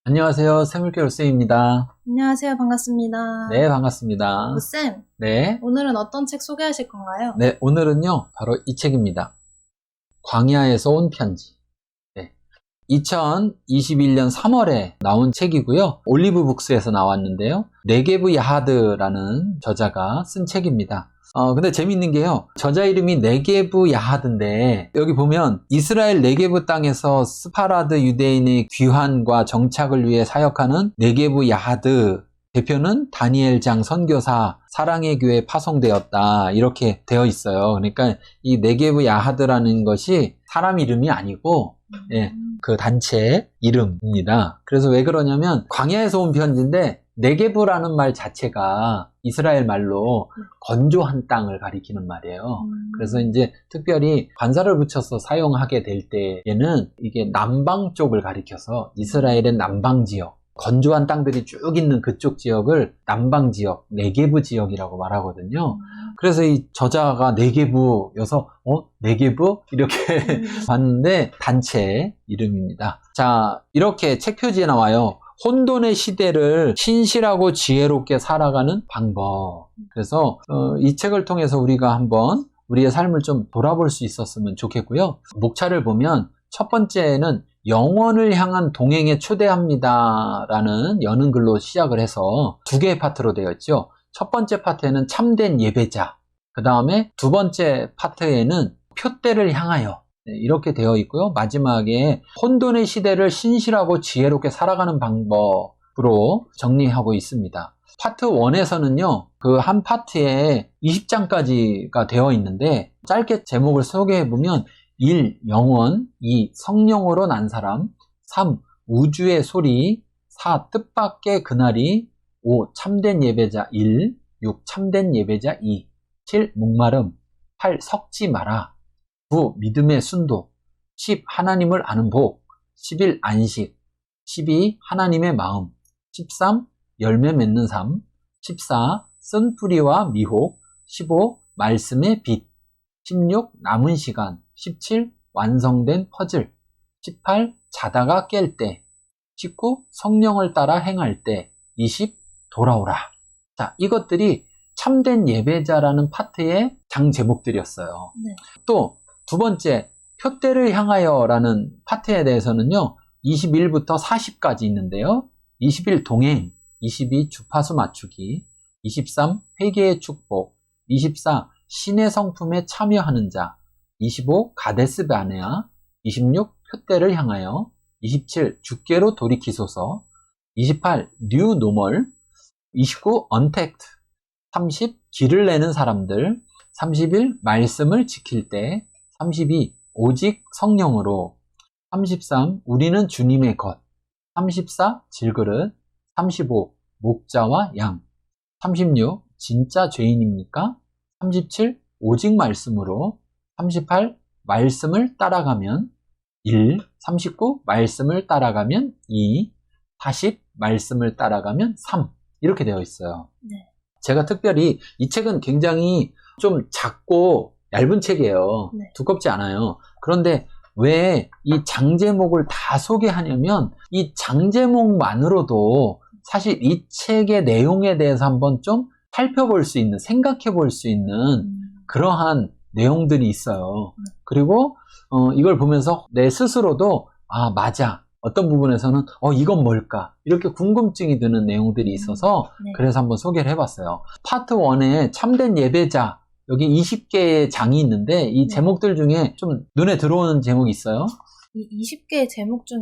안녕하세요. 샘물교육 쌤입니다. 안녕하세요. 반갑습니다. 네, 반갑습니다. 쌤, 네. 오늘은 어떤 책 소개하실 건가요? 네, 오늘은요, 바로 이 책입니다. 광야에서 온 편지. 네. 2021년 3월에 나온 책이고요. 올리브북스에서 나왔는데요. 네게브 야하드라는 저자가 쓴 책입니다. 근데 재밌는 게요. 저자 이름이 네게브 야하드인데 여기 보면 이스라엘 네게브 땅에서 스파라드 유대인의 귀환과 정착을 위해 사역하는 네게브 야하드 대표는 다니엘장 선교사 사랑의 교회에 파송되었다 이렇게 되어 있어요. 그러니까 이 네게브 야하드라는 것이 사람 이름이 아니고 예, 그 단체 이름입니다. 그래서 왜 그러냐면 광야에서 온 편지인데 네게브라는 말 자체가 이스라엘 말로 건조한 땅을 가리키는 말이에요. 그래서 이제 특별히 관사를 붙여서 사용하게 될 때에는 이게 남방 쪽을 가리켜서 이스라엘의 남방 지역, 건조한 땅들이 쭉 있는 그쪽 지역을 남방 지역, 네게브 지역이라고 말하거든요. 그래서 이 저자가 네게브여서 네게브? 이렇게 봤는데 단체 이름입니다. 자, 이렇게 책 표지에 나와요. 혼돈의 시대를 신실하고 지혜롭게 살아가는 방법. 그래서 이 책을 통해서 우리가 한번 우리의 삶을 좀 돌아볼 수 있었으면 좋겠고요. 목차를 보면 첫 번째는 영원을 향한 동행에 초대합니다 라는 여는 글로 시작을 해서 두 개의 파트로 되어 있죠. 첫 번째 파트에는 참된 예배자, 그 다음에 두 번째 파트에는 표대를 향하여 이렇게 되어 있고요. 마지막에 혼돈의 시대를 신실하고 지혜롭게 살아가는 방법으로 정리하고 있습니다. 파트 1에서는요. 그 한 파트에 20장까지가 되어 있는데 짧게 제목을 소개해보면 1. 영원 2. 성령으로 난 사람 3. 우주의 소리 4. 뜻밖의 그날이 5. 참된 예배자 1. 6. 참된 예배자 2. 7. 목마름 8. 섞지 마라 9. 믿음의 순도 10. 하나님을 아는 복 11. 안식 12. 하나님의 마음 13. 열매 맺는 삶 14. 쓴뿌리와 미혹 15. 말씀의 빛 16. 남은 시간 17. 완성된 퍼즐 18. 자다가 깰 때 19. 성령을 따라 행할 때 20. 돌아오라. 자, 이것들이 참된 예배자라는 파트의 장 제목들이었어요. 네. 또 두 번째, 표대를 향하여 라는 파트에 대해서는요, 21부터 40까지 있는데요. 21 동행, 22 주파수 맞추기, 23 회개의 축복, 24 신의 성품에 참여하는 자, 25 가데스 바네아, 26 표대를 향하여, 27 주께로 돌이키소서, 28 뉴 노멀, 29 언택트, 30 길을 내는 사람들, 31 말씀을 지킬 때, 32 오직 성령으로, 33 우리는 주님의 것, 34 질그릇, 35 목자와 양, 36 진짜 죄인입니까? 37 오직 말씀으로, 38 말씀을 따라가면 1, 39 말씀을 따라가면 2, 40 말씀을 따라가면 3 이렇게 되어 있어요. 네. 제가 특별히 이 책은 굉장히 좀 작고 얇은 책이에요. 네. 두껍지 않아요. 그런데 왜 이 장 제목을 다 소개하냐면 이 장 제목만으로도 사실 이 책의 내용에 대해서 한번 좀 살펴볼 수 있는, 생각해 볼 수 있는 그러한 내용들이 있어요. 그리고 이걸 보면서 내 스스로도 맞아. 어떤 부분에서는 이건 뭘까? 이렇게 궁금증이 드는 내용들이 있어서 네. 그래서 한번 소개를 해봤어요. 파트 1에 참된 예배자 여기 20개의 장이 있는데 이 제목들 중에 좀 눈에 들어오는 제목이 있어요? 이 20개의 제목 중에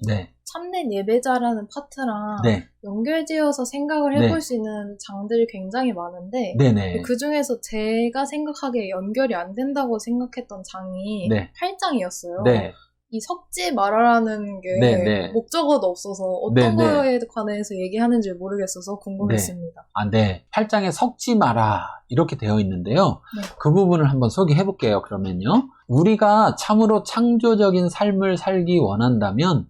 네. 참된 예배자라는 파트랑 네. 연결지어서 생각을 해볼 수 있는 장들이 굉장히 많은데 네네. 그 중에서 제가 생각하기에 연결이 안 된다고 생각했던 장이 네. 8장이었어요. 네. 이 섞지 말아라는 게 네네. 목적어도 없어서 어떤 네네. 거에 관해서 얘기하는지 모르겠어서 궁금했습니다. 네. 8장에 섞지 마라 이렇게 되어 있는데요. 네. 그 부분을 한번 소개해 볼게요. 그러면요. 우리가 참으로 창조적인 삶을 살기 원한다면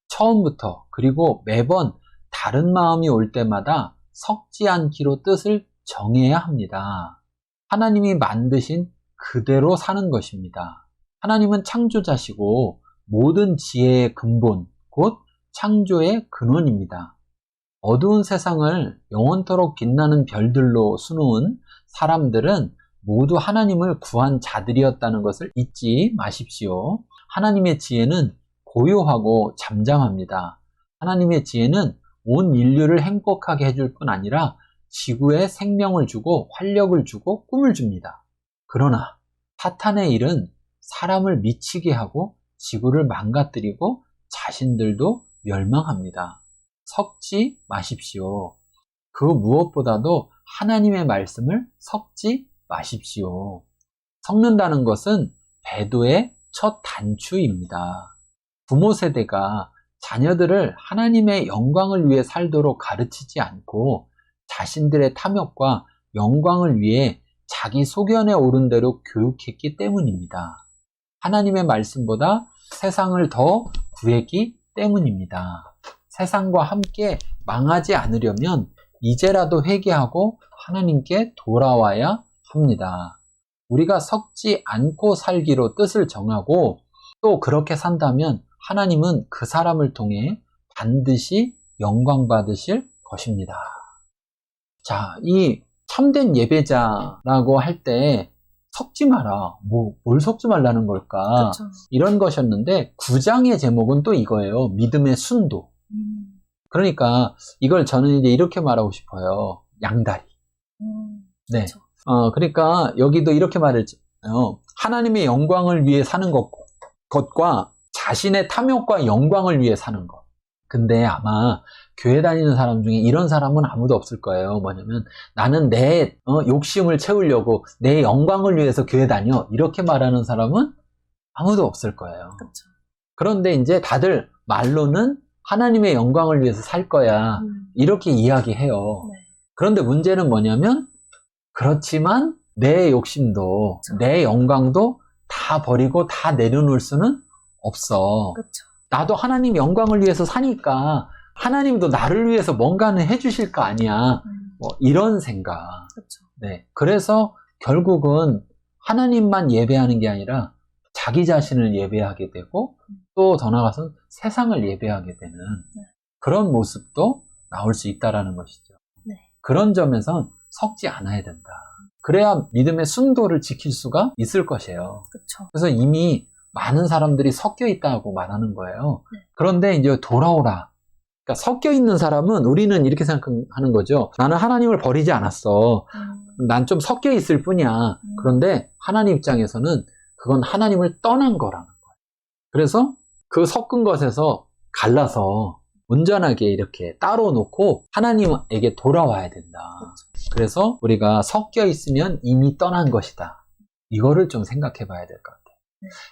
처음부터 그리고 매번 다른 마음이 올 때마다 섞지 않기로 뜻을 정해야 합니다. 하나님이 만드신 그대로 사는 것입니다. 하나님은 창조자시고 모든 지혜의 근본, 곧 창조의 근원입니다. 어두운 세상을 영원토록 빛나는 별들로 수놓은 사람들은 모두 하나님을 구한 자들이었다는 것을 잊지 마십시오. 하나님의 지혜는 고요하고 잠잠합니다. 하나님의 지혜는 온 인류를 행복하게 해줄 뿐 아니라 지구에 생명을 주고 활력을 주고 꿈을 줍니다. 그러나 사탄의 일은 사람을 미치게 하고 지구를 망가뜨리고 자신들도 멸망합니다. 섞지 마십시오. 그 무엇보다도 하나님의 말씀을 섞지 마십시오. 섞는다는 것은 배도의 첫 단추입니다. 부모 세대가 자녀들을 하나님의 영광을 위해 살도록 가르치지 않고 자신들의 탐욕과 영광을 위해 자기 소견에 오른 대로 교육했기 때문입니다. 하나님의 말씀보다 세상을 더 구했기 때문입니다. 세상과 함께 망하지 않으려면 이제라도 회개하고 하나님께 돌아와야 합니다. 우리가 섞지 않고 살기로 뜻을 정하고 또 그렇게 산다면 하나님은 그 사람을 통해 반드시 영광 받으실 것입니다. 자, 이 참된 예배자라고 할 때 섞지 마라. 뭘 섞지 말라는 걸까? 그쵸. 이런 것이었는데 9장의 제목은 또 이거예요. 믿음의 순도. 그러니까 이걸 저는 이제 이렇게 말하고 싶어요. 양다리. 네. 그쵸. 그러니까 여기도 이렇게 말했잖아요. 하나님의 영광을 위해 사는 것과 자신의 탐욕과 영광을 위해 사는 것. 근데 아마 교회 다니는 사람 중에 이런 사람은 아무도 없을 거예요. 뭐냐면 나는 내 욕심을 채우려고 내 영광을 위해서 교회 다녀. 이렇게 말하는 사람은 아무도 없을 거예요. 그쵸. 그런데 이제 다들 말로는 하나님의 영광을 위해서 살 거야. 이렇게 이야기해요. 네. 그런데 문제는 뭐냐면 그렇지만 내 욕심도 그쵸. 내 영광도 다 버리고 다 내려놓을 수는 없어. 그쵸. 나도 하나님 영광을 위해서 사니까 하나님도 나를 위해서 뭔가는 해주실 거 아니야. 뭐 이런 생각. 그쵸. 네. 그래서 결국은 하나님만 예배하는 게 아니라 자기 자신을 예배하게 되고 또 더 나아가서 세상을 예배하게 되는 그런 모습도 나올 수 있다라는 것이죠. 네. 그런 점에선 섞지 않아야 된다. 그래야 믿음의 순도를 지킬 수가 있을 것이에요. 그쵸. 그래서 이미 많은 사람들이 섞여 있다고 말하는 거예요. 네. 그런데 이제 돌아오라. 그러니까 섞여 있는 사람은 우리는 이렇게 생각하는 거죠. 나는 하나님을 버리지 않았어. 난 좀 섞여 있을 뿐이야. 그런데 하나님 입장에서는 그건 하나님을 떠난 거라는 거예요. 그래서 그 섞은 것에서 갈라서 온전하게 이렇게 따로 놓고 하나님에게 돌아와야 된다. 그래서 우리가 섞여 있으면 이미 떠난 것이다. 이거를 좀 생각해 봐야 될 것 같아요.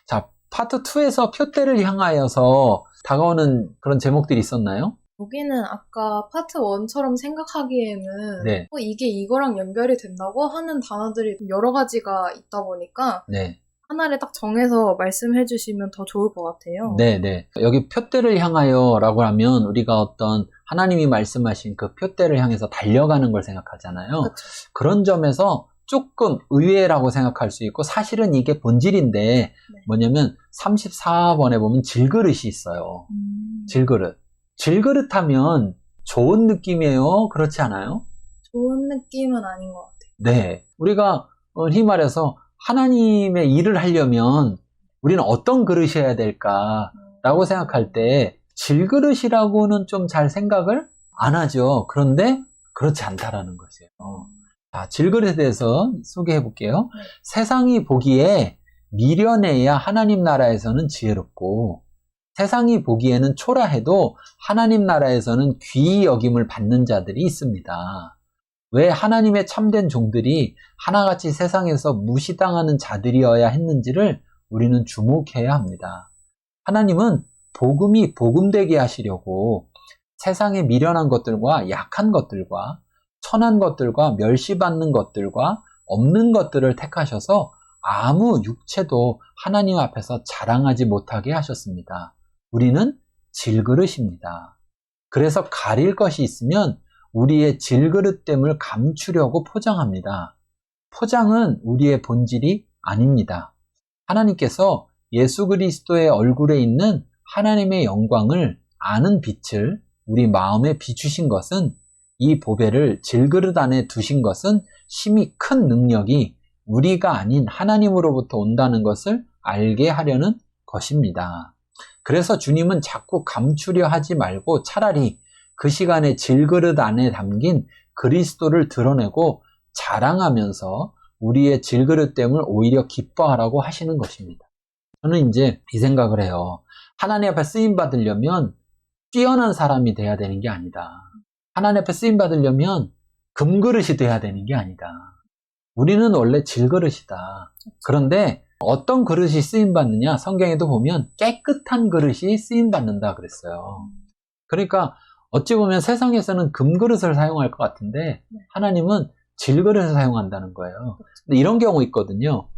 자, 파트 2에서 표대를 향하여서 다가오는 그런 제목들이 있었나요? 여기는 아까 파트 1처럼 생각하기에는 네. 이게 이거랑 연결이 된다고 하는 단어들이 여러 가지가 있다 보니까 네. 하나를 딱 정해서 말씀해 주시면 더 좋을 것 같아요. 네. 여기 표대를 향하여라고 하면 우리가 어떤 하나님이 말씀하신 그 표대를 향해서 달려가는 걸 생각하잖아요. 그쵸. 그런 점에서 조금 의외라고 생각할 수 있고 사실은 이게 본질인데 뭐냐면 34번에 보면 질그릇이 있어요. 질그릇. 질그릇 하면 좋은 느낌이에요. 그렇지 않아요? 좋은 느낌은 아닌 것 같아요. 네. 우리가 흔히 말해서 하나님의 일을 하려면 우리는 어떤 그릇이어야 될까라고 생각할 때 질그릇이라고는 좀 잘 생각을 안 하죠. 그런데 그렇지 않다라는 것이에요. 자, 질그릇에 대해서 소개해 볼게요. 세상이 보기에 미련해야 하나님 나라에서는 지혜롭고 세상이 보기에는 초라해도 하나님 나라에서는 귀히 여김을 받는 자들이 있습니다. 왜 하나님의 참된 종들이 하나같이 세상에서 무시당하는 자들이어야 했는지를 우리는 주목해야 합니다. 하나님은 복음이 복음되게 하시려고 세상의 미련한 것들과 약한 것들과 천한 것들과 멸시받는 것들과 없는 것들을 택하셔서 아무 육체도 하나님 앞에서 자랑하지 못하게 하셨습니다. 우리는 질그릇입니다. 그래서 가릴 것이 있으면 우리의 질그릇됨을 감추려고 포장합니다. 포장은 우리의 본질이 아닙니다. 하나님께서 예수 그리스도의 얼굴에 있는 하나님의 영광을 아는 빛을 우리 마음에 비추신 것은, 이 보배를 질그릇 안에 두신 것은 심히 큰 능력이 우리가 아닌 하나님으로부터 온다는 것을 알게 하려는 것입니다. 그래서 주님은 자꾸 감추려 하지 말고 차라리 그 시간에 질그릇 안에 담긴 그리스도를 드러내고 자랑하면서 우리의 질그릇됨을 오히려 기뻐하라고 하시는 것입니다. 저는 이제 이 생각을 해요. 하나님 앞에 쓰임 받으려면 뛰어난 사람이 돼야 되는 게 아니다. 하나님 앞에 쓰임 받으려면 금그릇이 돼야 되는 게 아니다. 우리는 원래 질그릇이다. 그런데 어떤 그릇이 쓰임 받느냐? 성경에도 보면 깨끗한 그릇이 쓰임 받는다 그랬어요. 그러니까 어찌 보면 세상에서는 금그릇을 사용할 것 같은데 하나님은 질그릇을 사용한다는 거예요. 근데 이런 경우 있거든요.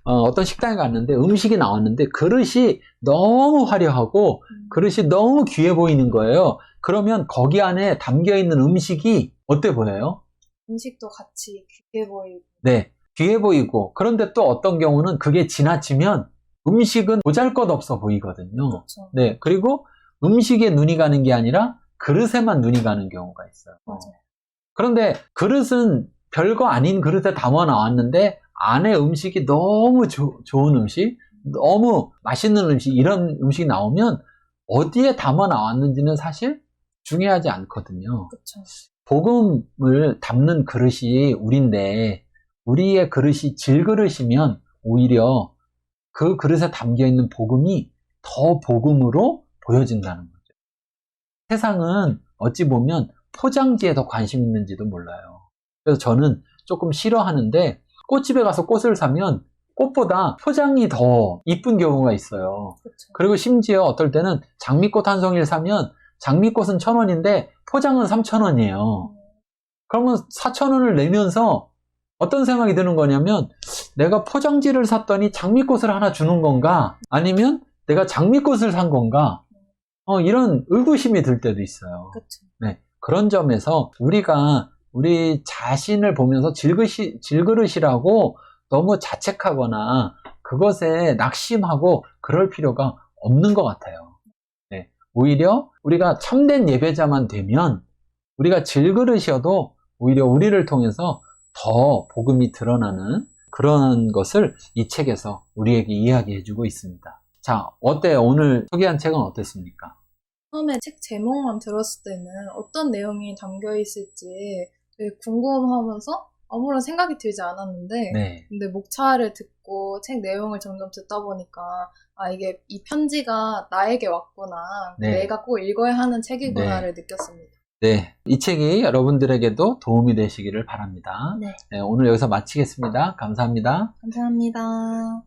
어떤 식당에 갔는데 음식이 나왔는데 그릇이 너무 화려하고 그릇이 너무 귀해 보이는 거예요. 그러면 거기 안에 담겨있는 음식이 어때 보여요? 음식도 같이 귀해 보이고. 네, 귀해 보이고. 그런데 또 어떤 경우는 그게 지나치면 음식은 보잘것없어 보이거든요. 그렇죠. 네, 그리고 음식에 눈이 가는 게 아니라 그릇에만 눈이 가는 경우가 있어요. 맞아요. 그런데 그릇은 별거 아닌 그릇에 담아 나왔는데 안에 음식이 너무 좋은 음식, 너무 맛있는 음식, 이런 음식이 나오면 어디에 담아 나왔는지는 사실 중요하지 않거든요. 그렇죠. 복음을 담는 그릇이 우린데 우리의 그릇이 질그릇이면 오히려 그 그릇에 담겨있는 복음이 더 복음으로 보여진다는 거죠. 세상은 어찌 보면 포장지에 더 관심 있는지도 몰라요. 그래서 저는 조금 싫어하는데 꽃집에 가서 꽃을 사면 꽃보다 포장이 더 이쁜 경우가 있어요. 그렇죠. 그리고 심지어 어떨 때는 장미꽃 한 송이를 사면 장미꽃은 1,000원인데 포장은 3,000원이에요. 그러면 4,000원을 내면서 어떤 생각이 드는 거냐면 내가 포장지를 샀더니 장미꽃을 하나 주는 건가? 아니면 내가 장미꽃을 산 건가? 이런 의구심이 들 때도 있어요. 그렇죠. 네, 그런 점에서 우리가 우리 자신을 보면서 질그릇이라고 너무 자책하거나 그것에 낙심하고 그럴 필요가 없는 것 같아요. 네, 오히려 우리가 참된 예배자만 되면 우리가 질그릇이어도 오히려 우리를 통해서 더 복음이 드러나는 그런 것을 이 책에서 우리에게 이야기해주고 있습니다. 자, 어때요? 오늘 소개한 책은 어땠습니까? 처음에 책 제목만 들었을 때는 어떤 내용이 담겨 있을지 되게 궁금하면서 아무런 생각이 들지 않았는데, 네. 근데 목차를 듣고 책 내용을 점점 듣다 보니까 이게 이 편지가 나에게 왔구나, 네. 내가 꼭 읽어야 하는 책이구나를 느꼈습니다. 네, 이 책이 여러분들에게도 도움이 되시기를 바랍니다. 네. 네, 오늘 여기서 마치겠습니다. 감사합니다. 감사합니다.